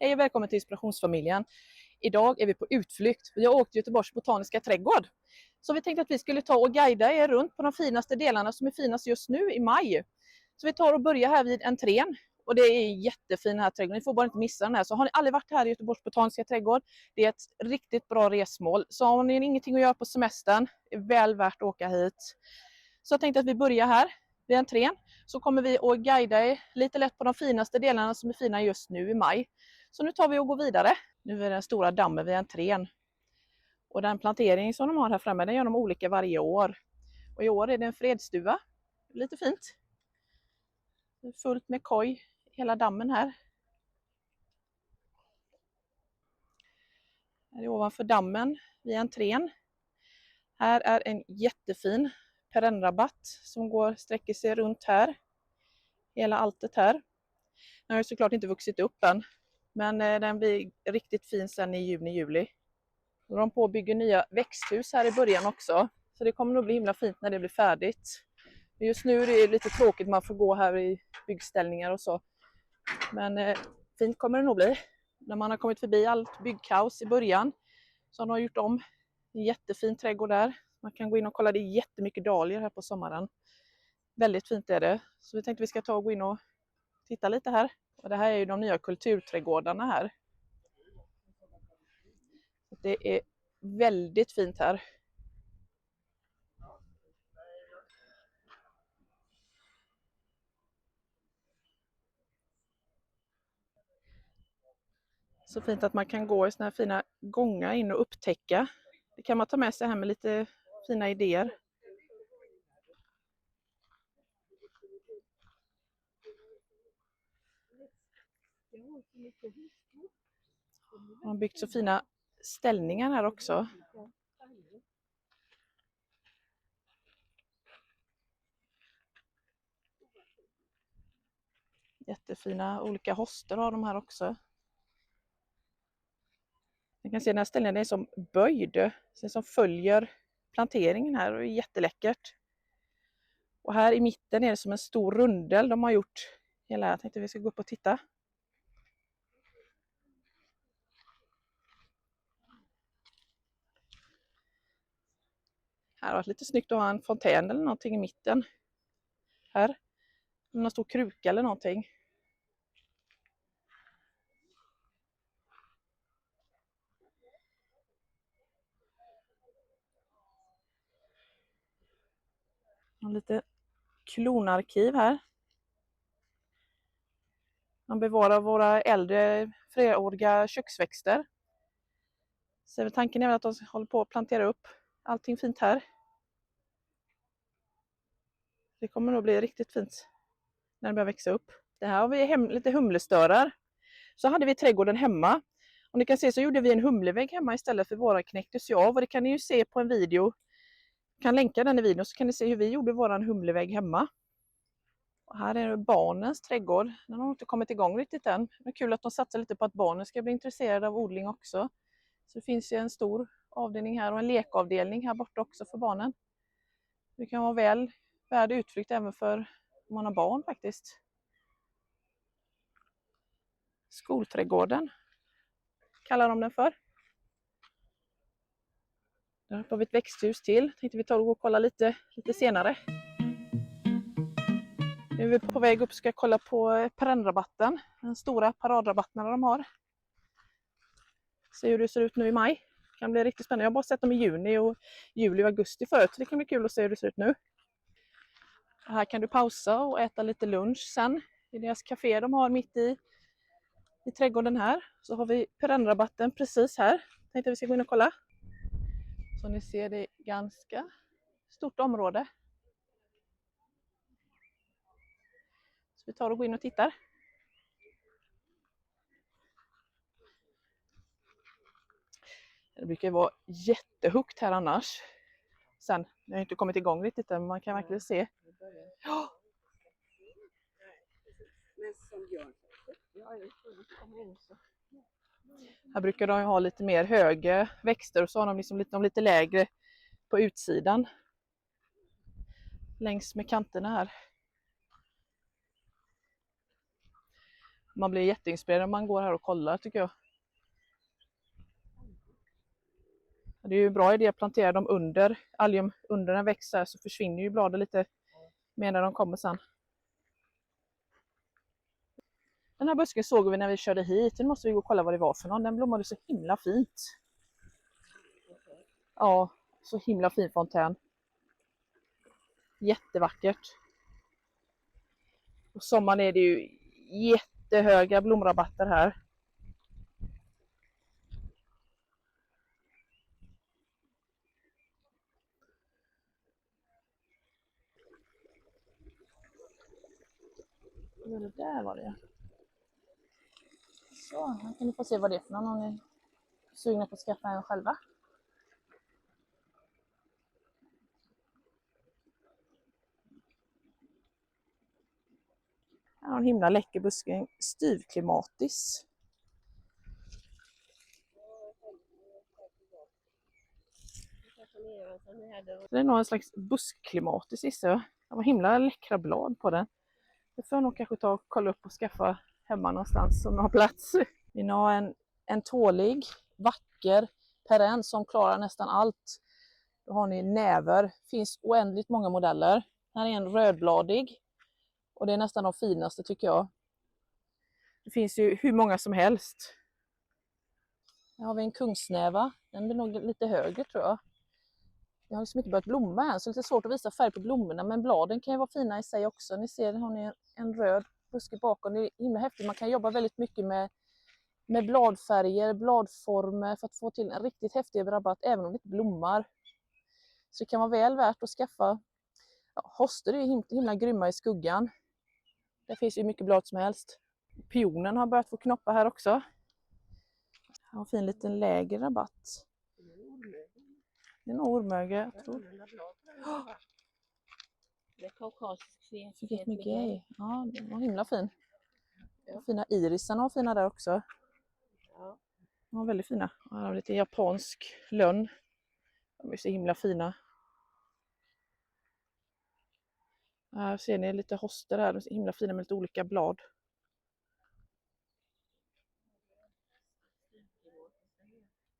Hej och välkommen till Inspirationsfamiljen. Idag är vi på utflykt. Vi har åkt till Göteborgs botaniska trädgård. Så vi tänkte att vi skulle ta och guida er runt på de finaste delarna som är finast just nu i maj. Så vi tar och börjar här vid entrén. Och det är jättefin här trädgård. Ni får bara inte missa den här. Så har ni aldrig varit här i Göteborgs botaniska trädgård, det är ett riktigt bra resmål. Så har ni ingenting att göra på semestern, är väl värt att åka hit. Så jag tänkte att vi börjar här vid entrén. Så kommer vi att guida er lite lätt på de finaste delarna som är fina just nu i maj. Så nu tar vi och går vidare. Nu är den stora dammen vid entrén. Och den plantering som de har här framme, den gör de olika varje år. Och i år är det en fredsduva. Lite fint. Det är fullt med koj hela dammen här. Här är ovanför dammen vid entrén. Här är en jättefin perennrabatt som sträcker sig runt här. Hela alltet här. Den har såklart inte vuxit upp än. Men den blir riktigt fin sen i juni-juli. De på bygger nya växthus här i början också. Så det kommer nog bli himla fint när det blir färdigt. Just nu är det lite tråkigt, man får gå här i byggställningar och så. Men fint kommer det nog bli. När man har kommit förbi allt byggkaos i början så har de gjort om en jättefin trädgård där. Man kan gå in och kolla, det är jättemycket dahlior här på sommaren. Väldigt fint är det. Så vi tänkte vi ska ta och gå in och titta lite här. Och det här är ju de nya kulturträdgårdarna här. Det är väldigt fint här. Så fint att man kan gå i såna här fina gångar in och upptäcka. Det kan man ta med sig här med lite fina idéer. Man har byggt så fina ställningar här också. Jättefina olika hoster har de här också. Man kan se den här ställningen är som böjd, som följer planteringen här och är jätteläckert. Och här i mitten är det som en stor rundel de har gjort. Jag tänkte vi ska gå upp och titta. Här har varit lite snyggt att ha en fontän eller någonting i mitten. Här. Någon stor kruka eller någonting. Lite klonarkiv här. Man bevarar våra äldre fleråriga köksväxter. Så tanken är att de håller på att plantera upp allting fint här. Det kommer nog bli riktigt fint när det börjar växa upp. Det här har vi lite humlestörar. Så hade vi trädgården hemma. Om ni kan se så gjorde vi en humlevägg hemma istället för våra knäcktes av. Och det kan ni ju se på en video. Jag kan länka den i videon så kan ni se hur vi gjorde våran humlevägg hemma. Och här är det barnens trädgård. Den har inte kommit igång riktigt än. Det är kul att de satsar lite på att barnen ska bli intresserade av odling också. Så det finns ju en stor avdelning här och en lekavdelning här borta också för barnen. Det kan vara väl värd utflykt även för om man har barn faktiskt. Skolträdgården kallar de den för. Där har vi ett växthus till. Tänkte vi ta och kolla lite senare. Nu är vi på väg upp och ska kolla på perennrabatten. Den stora paradrabatten de har. Se hur det ser ut nu i maj. Det kan bli riktigt spännande. Jag har bara sett dem i juni och juli och augusti förut. Så det kan bli kul att se hur det ser ut nu. Och här kan du pausa och äta lite lunch sen. I deras café de har mitt i trädgården här. Så har vi perennrabatten precis här. Tänkte vi ska gå in och kolla. Så ni ser det är ganska stort område. Så vi tar och går in och tittar. Det brukar vara jättehögt här annars. Sen, jag har inte kommit igång riktigt än, men man kan verkligen se. Oh! Här brukar de ha lite mer högre växter och så har de liksom lite lägre på utsidan. Längs med kanterna här. Man blir jätteinspirerad om man går här och kollar tycker jag. Det är ju en bra idé att plantera dem under allium, under den växer så försvinner ju bladen lite mer när de kommer sen. Den här busken såg vi när vi körde hit. Nu måste vi gå och kolla vad det var för någon. Den blommade så himla fint. Ja, så himla fin fontän. Jättevackert. Och sommaren är det ju jättehöga blomrabatter här. Det där var det. Så, här kan ni få se vad det är för någon om ni är sugna på att skaffa en själva. Här har en himla läcker buske, styvklimatis. Det är nog en slags buskklimatis gissar jag. Det var himla läckra blad på den. Det får jag nog kanske ta och kolla upp och skaffa hemma någonstans om jag har plats. Vi har en tålig, vacker perenn som klarar nästan allt. Då har ni näver. Det finns oändligt många modeller. Här är en rödbladig. Och det är nästan de finaste tycker jag. Det finns ju hur många som helst. Här har vi en kungsnäva. Den blir nog lite högre tror jag. Det har liksom inte börjat blomma än så det är lite svårt att visa färg på blommorna. Men bladen kan ju vara fina i sig också. Ni ser, har ni en röd buske bakom. Det är himla häftigt. Man kan jobba väldigt mycket med bladfärger, bladformer för att få till en riktigt häftig rabatt även om det inte blommar. Så det kan vara väl värt att skaffa. Ja, hoster är ju himla grymma i skuggan. Det finns ju mycket blad som helst. Pionen har börjat få knoppa här också. Här har en fin liten lägre rabatt. Det är nog ormöge, jag tror. Det är kaukasisk Forget-me-gay. Ja, den var himla fin. Fina irisarna var fina där också. Ja. De var väldigt fina. Och här har vi lite japansk lönn. De är så himla fina. Här ser ni lite hoster här. De är så himla fina med lite olika blad.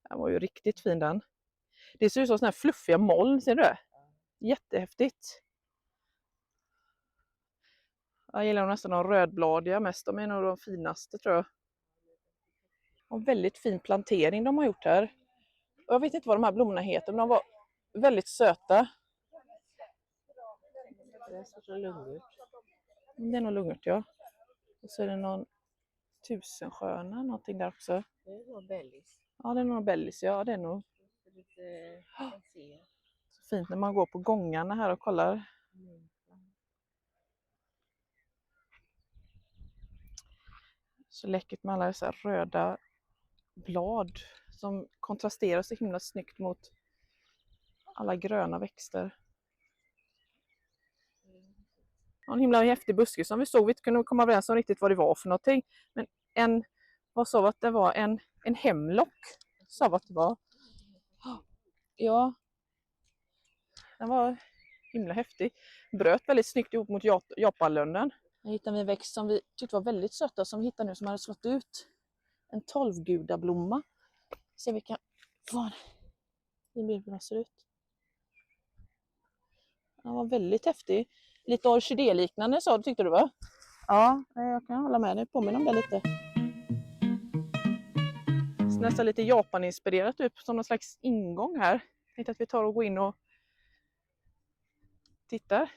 Den var ju riktigt fin den. Det ser ut som såna här fluffiga moln, ser du det? Jättehäftigt. Jag gillar nästan de rödbladiga mest. De är nog de finaste tror jag. Och väldigt fin plantering de har gjort här. Och jag vet inte vad de här blommorna heter men de var väldigt söta. Det är så lungigt. Det är nog lungigt ja. Och så är det någon tusensköna någonting där också. Det är nog bellis. Ja det är nog bellis, ja det är nog. Lite Så fint när man går på gångarna här och kollar. Så läckert med alla dessa röda blad som kontrasterar så himla snyggt mot alla gröna växter. En himla häftig buske som vi såg, vi inte kunde komma överens om riktigt vad det var för någonting. Men vad sa vi att det var? En hemlock sa vi att det var. Ja, den var himla häftig. Bröt väldigt snyggt ihop mot japanlönnen. Här hittade vi en växt som vi tyckte var väldigt söta som vi hittade nu som hade slått ut. En 12-gudablomma. Se vi kan få en bild på hur den ser ut. Den var väldigt häftig. Lite orkidéliknande sa du tyckte du va? Ja, jag kan hålla med dig. Påminner om det lite. Så nästan lite Japan-inspirerat upp som någon slags ingång här. Jag tänkte att vi tar och går in och tittar.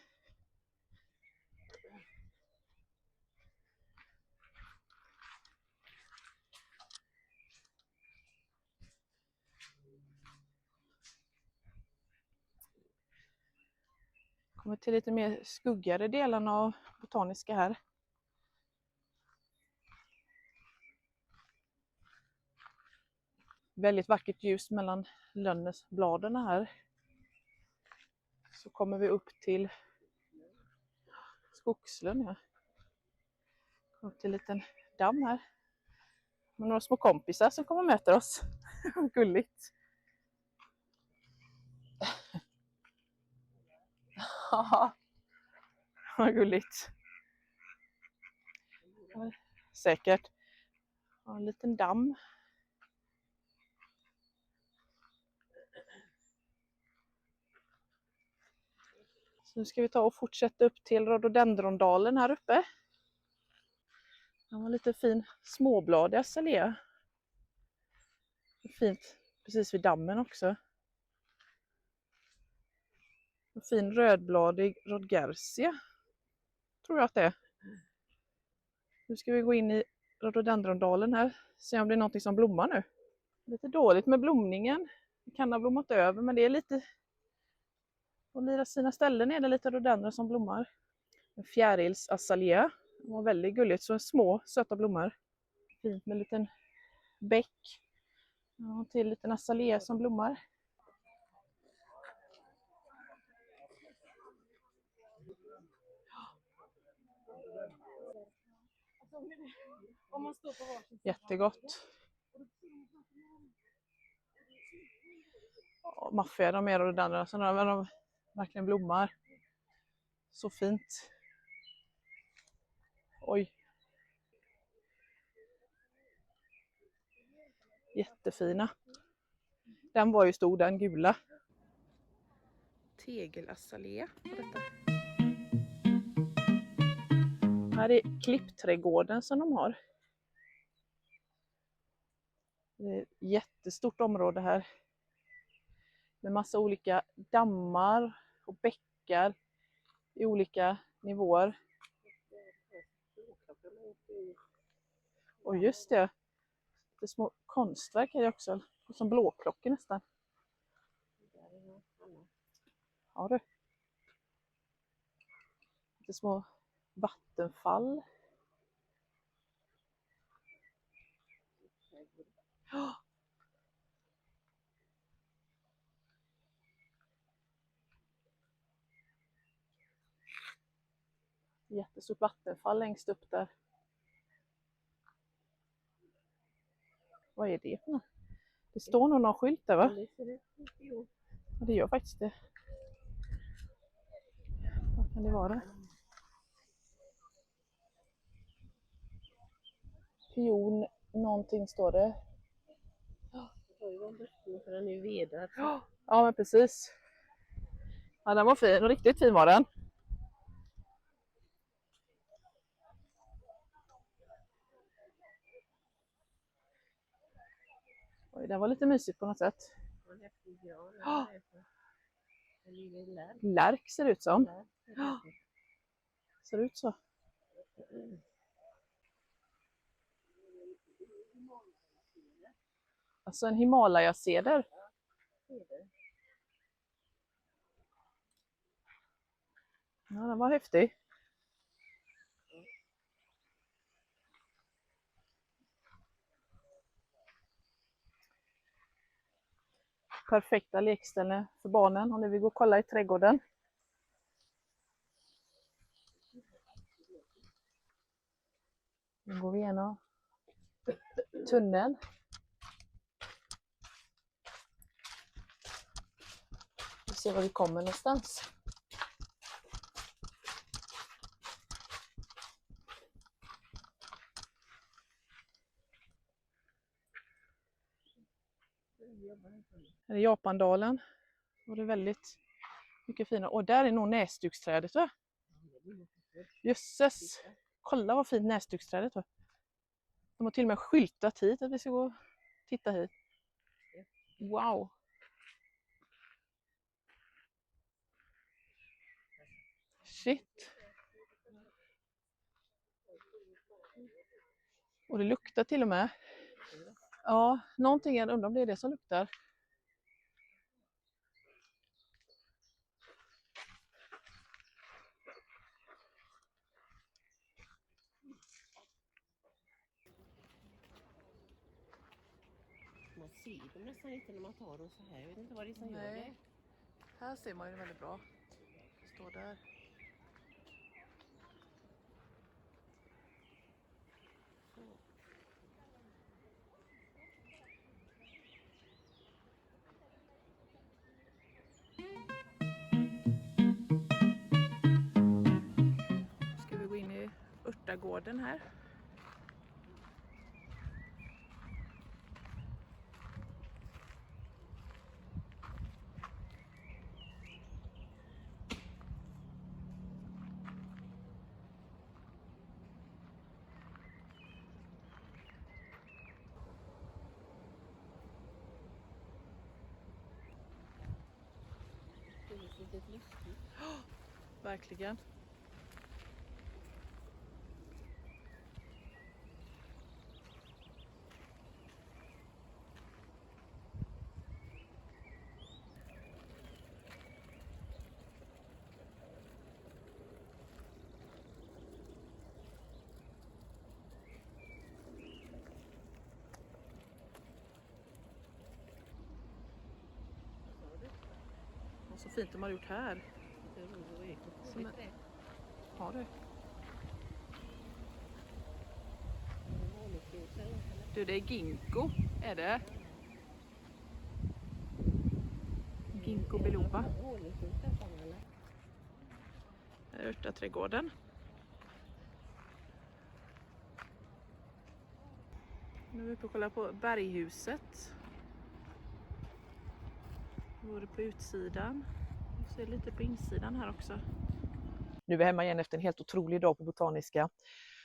Kommer till lite mer skuggigare delarna av botaniska här. Väldigt vackert ljus mellan lönnesbladen här. Så kommer vi upp till skogslön. Ja. Upp till en liten damm här. Med några små kompisar som kommer och möter oss. Gulligt. Vad gulligt. säkert. Ja, en liten damm. Så nu ska vi ta och fortsätta upp till rhododendrondalen här uppe. Det var lite fin småbladig azalea. Fint precis vid dammen också. En fin rödbladig rhodgersia. Tror jag att det är. Nu ska vi gå in i rhododendrondalen här. Se om det är någonting som blommar nu. Lite dåligt med blomningen. Det kan ha blommat över, men det är lite... På sina ställen är det lite rhododendron som blommar. En fjärilsazalea. Det var väldigt gulligt. Så små söta blommor. Fint med en liten bäck. Ja, till en liten azalea som blommar. Jättegott. Ja, maffiga de är rhododendrona, så de verkligen blommar. Så fint. Oj. Jättefina. Den var ju stor, den gula. Tegelazalea. Här är klippträdgården som de har. Det är ett jättestort område här. Med massa olika dammar och bäckar i olika nivåer. Och just det. Det små konstverk är det också. Som blåklockor nästan. Ja du. Lite små vattenfall. Oh. Jättestort vattenfall längst upp där. Vad är det för något? Det står nog någon skylt där, va? Ja, det gör faktiskt det. Vad kan det vara? Pion någonting står det. För den är vedad. Ja, men precis. Ja, den var fin. Riktigt fin var den. Oj, den var lite mysigt på något sätt. Lärk ser det ut som. Ser det ut så? Alltså en Himalaya-ceder. Ja, den var häftig. Perfekta lekställen för barnen om ni vill gå och kolla i trädgården. Nu går vi igenom tunneln. Vi ser var vi kommer någonstans. Här är Japandalen. Och det är väldigt mycket fina. Och där är nog näsduksträdet, va? Jösses! Kolla vad fint näsduksträdet var. De har till och med skyltat hit att vi ska gå och titta hit. Wow! Shit! Och det luktar till och med. Ja, någonting, jag undrar om det är det som luktar. Man ser dem nästan inte när man tar dem så här. Jag vet inte vad det är som gör det. Här ser man ju det väldigt bra. Det står där. Ska vi gå in i örtagården här. riktigt lustigt. Verkligen. Och så fint de har gjort här. Det är roligt. Som Roligt det. Har du? Du, det är ginkgo, är det? Ginkgo biloba. Här är örtaträdgården. Nu är vi uppe och kollar på berghuset. Nu är det på utsidan. Vi ser lite på insidan här också. Nu är vi hemma igen efter en helt otrolig dag på Botaniska.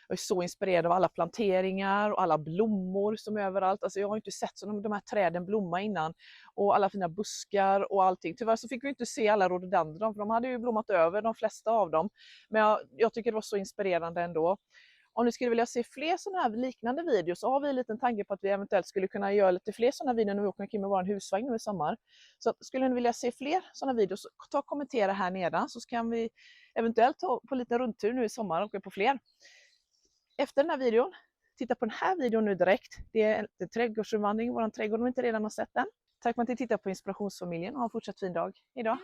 Jag är så inspirerad av alla planteringar och alla blommor som är överallt. Alltså jag har inte sett så de här träden blomma innan. Och alla fina buskar och allting. Tyvärr så fick vi inte se alla rhododendron för de hade ju blommat över de flesta av dem. Men jag tycker det var så inspirerande ändå. Om ni skulle vilja se fler sådana här liknande videos så har vi en liten tanke på att vi eventuellt skulle kunna göra lite fler sådana videor när vi åker med vår husvagn nu i sommar. Så skulle ni vilja se fler sådana videos, ta och kommentera här nedan så kan vi eventuellt ta på lite rundtur nu i sommar och åka på fler. Efter den här videon, titta på den här videon nu direkt. Det är en trädgårdsomvandring i vår trädgård om ni inte redan har sett den. Tack för att ni tittar på Inspirationsfamiljen och ha en fortsatt fin dag. Hejdå!